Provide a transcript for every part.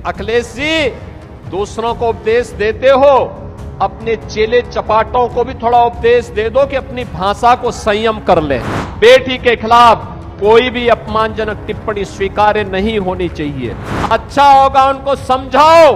अखिलेश जी, दूसरों को उपदेश देते हो, अपने चेले चपाटों को भी थोड़ा उपदेश दे दो कि अपनी भाषा को संयम कर ले। बेटी के खिलाफ कोई भी अपमानजनक टिप्पणी स्वीकार्य नहीं होनी चाहिए। अच्छा होगा उनको समझाओ।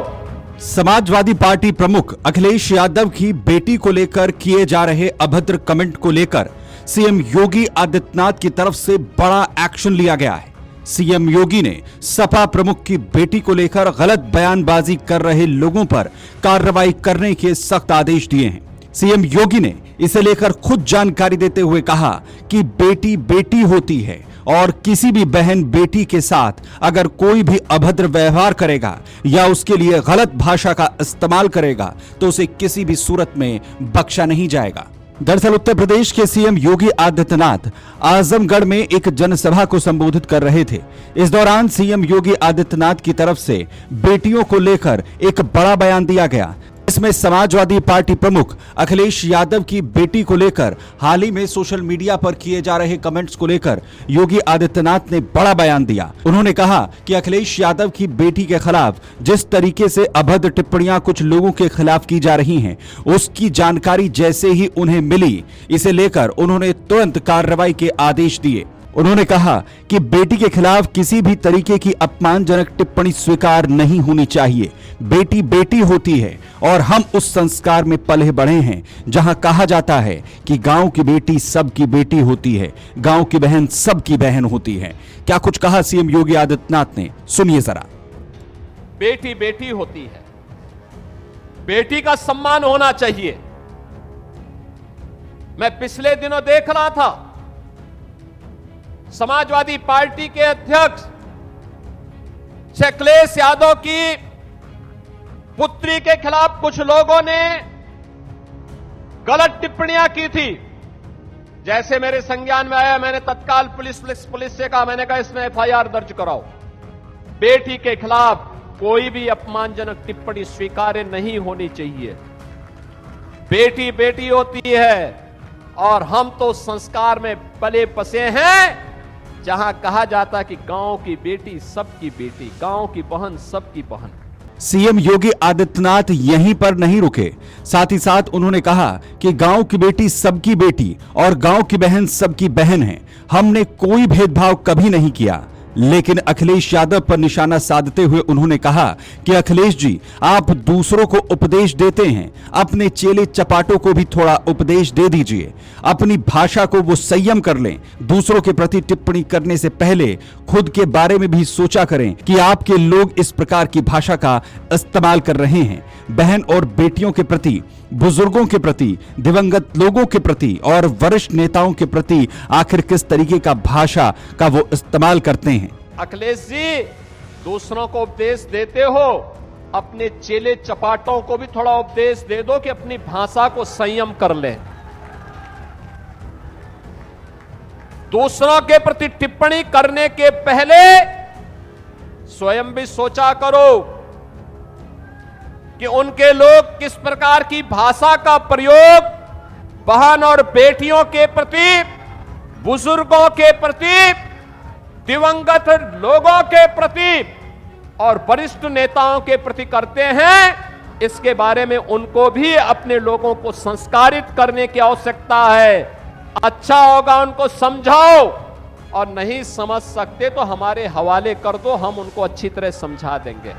समाजवादी पार्टी प्रमुख अखिलेश यादव की बेटी को लेकर किए जा रहे अभद्र कमेंट को लेकर सीएम योगी आदित्यनाथ की तरफ से बड़ा एक्शन लिया गया है। सीएम योगी ने सपा प्रमुख की बेटी को लेकर गलत बयानबाजी कर रहे लोगों पर कार्रवाई करने के सख्त आदेश दिए हैं। सीएम योगी ने इसे लेकर खुद जानकारी देते हुए कहा कि बेटी बेटी होती है और किसी भी बहन बेटी के साथ अगर कोई भी अभद्र व्यवहार करेगा या उसके लिए गलत भाषा का इस्तेमाल करेगा तो उसे किसी भी सूरत में बख्शा नहीं जाएगा। दरअसल उत्तर प्रदेश के सीएम योगी आदित्यनाथ आजमगढ़ में एक जनसभा को संबोधित कर रहे थे। इस दौरान सीएम योगी आदित्यनाथ की तरफ से बेटियों को लेकर एक बड़ा बयान दिया गया। इसमें समाजवादी पार्टी प्रमुख अखिलेश यादव की बेटी को लेकर हाल ही में सोशल मीडिया पर किए जा रहे कमेंट्स को लेकर योगी आदित्यनाथ ने बड़ा बयान दिया। उन्होंने कहा कि अखिलेश यादव की बेटी के खिलाफ जिस तरीके से अभद्र टिप्पणियां कुछ लोगों के खिलाफ की जा रही हैं, उसकी जानकारी जैसे ही उन्हें मिली, इसे लेकर उन्होंने तुरंत कार्रवाई के आदेश दिए। उन्होंने कहा कि बेटी के खिलाफ किसी भी तरीके की अपमानजनक टिप्पणी स्वीकार नहीं होनी चाहिए। बेटी बेटी होती है और हम उस संस्कार में पले बढ़े हैं जहां कहा जाता है कि गांव की बेटी सबकी बेटी होती है, गांव की बहन सबकी बहन होती है। क्या कुछ कहा सीएम योगी आदित्यनाथ ने, सुनिए जरा। बेटी बेटी होती है, बेटी का सम्मान होना चाहिए। मैं पिछले दिनों देख रहा था समाजवादी पार्टी के अध्यक्ष अखिलेश यादव की पुत्री के खिलाफ कुछ लोगों ने गलत टिप्पणियां की थी। जैसे मेरे संज्ञान में आया, मैंने तत्काल पुलिस से कहा, मैंने कहा इसमें एफआईआर दर्ज कराओ। बेटी के खिलाफ कोई भी अपमानजनक टिप्पणी स्वीकार्य नहीं होनी चाहिए। बेटी बेटी होती है और हम तो संस्कार में पले बसे हैं जहां कहा जाता कि गांव की बेटी सबकी बेटी, गांव की बहन सबकी बहन। सीएम योगी आदित्यनाथ यहीं पर नहीं रुके, साथ ही साथ उन्होंने कहा कि गांव की बेटी सबकी बेटी और गांव की बहन सबकी बहन है। हमने कोई भेदभाव कभी नहीं किया। लेकिन अखिलेश यादव पर निशाना साधते हुए उन्होंने कहा कि अखिलेश जी, आप दूसरों को उपदेश देते हैं, अपने चेले चपाटों को भी थोड़ा उपदेश दे दीजिए। अपनी भाषा को वो संयम कर लें। दूसरों के प्रति टिप्पणी करने से पहले खुद के बारे में भी सोचा करें कि आपके लोग इस प्रकार की भाषा का इस्तेमाल कर रहे हैं। बहन और बेटियों के प्रति, बुजुर्गों के प्रति, दिवंगत लोगों के प्रति और वरिष्ठ नेताओं के प्रति आखिर किस तरीके का भाषा का वो इस्तेमाल करते हैं। अखिलेश जी, दूसरों को उपदेश देते हो, अपने चेले चपाटों को भी थोड़ा उपदेश दे दो कि अपनी भाषा को संयम कर ले। दूसरों के प्रति टिप्पणी करने के पहले स्वयं भी सोचा करो कि उनके लोग किस प्रकार की भाषा का प्रयोग बहन और बेटियों के प्रति, बुजुर्गों के प्रति, दिवंगत लोगों के प्रति और वरिष्ठ नेताओं के प्रति करते हैं। इसके बारे में उनको भी अपने लोगों को संस्कारित करने की आवश्यकता है। अच्छा होगा उनको समझाओ, और नहीं समझ सकते तो हमारे हवाले कर दो, हम उनको अच्छी तरह समझा देंगे।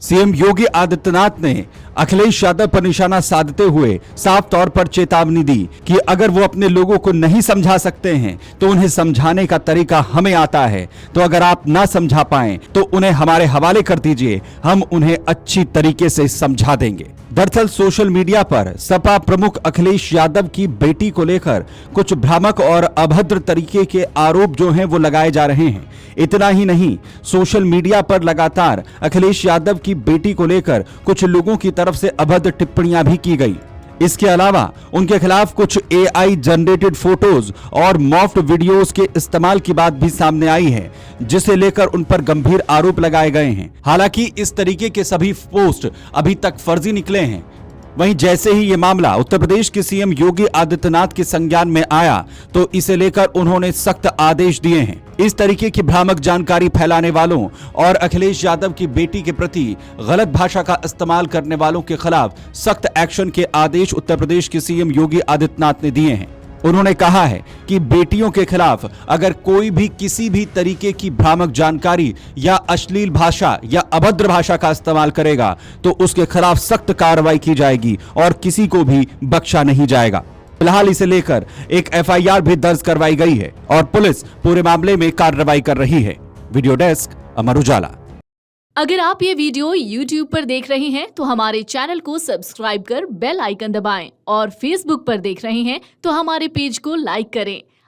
सीएम योगी आदित्यनाथ ने अखिलेश यादव पर निशाना साधते हुए साफ तौर पर चेतावनी दी कि अगर वो अपने लोगों को नहीं समझा सकते हैं तो उन्हें समझाने का तरीका हमें आता है। तो अगर आप ना समझा पाएं तो उन्हें हमारे हवाले कर दीजिए, हम उन्हें अच्छी तरीके से समझा देंगे। दरअसल सोशल मीडिया पर सपा प्रमुख अखिलेश यादव की बेटी को लेकर कुछ भ्रामक और अभद्र तरीके के आरोप जो हैं वो लगाए जा रहे हैं। इतना ही नहीं, सोशल मीडिया पर लगातार अखिलेश यादव की बेटी को लेकर कुछ लोगों की तरफ से अभद्र टिप्पणियां भी की गई। इसके अलावा उनके खिलाफ कुछ एआई जनरेटेड फोटोज और मॉफ्ड वीडियोस के इस्तेमाल की बात भी सामने आई है, जिसे लेकर उन पर गंभीर आरोप लगाए गए हैं। हालांकि इस तरीके के सभी पोस्ट अभी तक फर्जी निकले हैं। वहीं जैसे ही ये मामला उत्तर प्रदेश के सीएम योगी आदित्यनाथ के संज्ञान में आया तो इसे लेकर उन्होंने सख्त आदेश दिए हैं। इस तरीके की भ्रामक जानकारी फैलाने वालों और अखिलेश यादव की बेटी के प्रति गलत भाषा का इस्तेमाल करने वालों के खिलाफ सख्त एक्शन के आदेश उत्तर प्रदेश के सीएम योगी आदित्यनाथ ने दिए हैं। उन्होंने कहा है कि बेटियों के खिलाफ अगर कोई भी किसी भी तरीके की भ्रामक जानकारी या अश्लील भाषा या अभद्र भाषा का इस्तेमाल करेगा तो उसके खिलाफ सख्त कार्रवाई की जाएगी और किसी को भी बख्शा नहीं जाएगा। फिलहाल इसे लेकर एक एफआईआर भी दर्ज करवाई गई है और पुलिस पूरे मामले में कार्रवाई कर रही है। Video desk, Amar Ujala. अगर आप ये वीडियो YouTube पर देख रहे हैं तो हमारे चैनल को सब्सक्राइब कर बेल आइकन दबाएं और Facebook पर देख रहे हैं तो हमारे पेज को लाइक करें।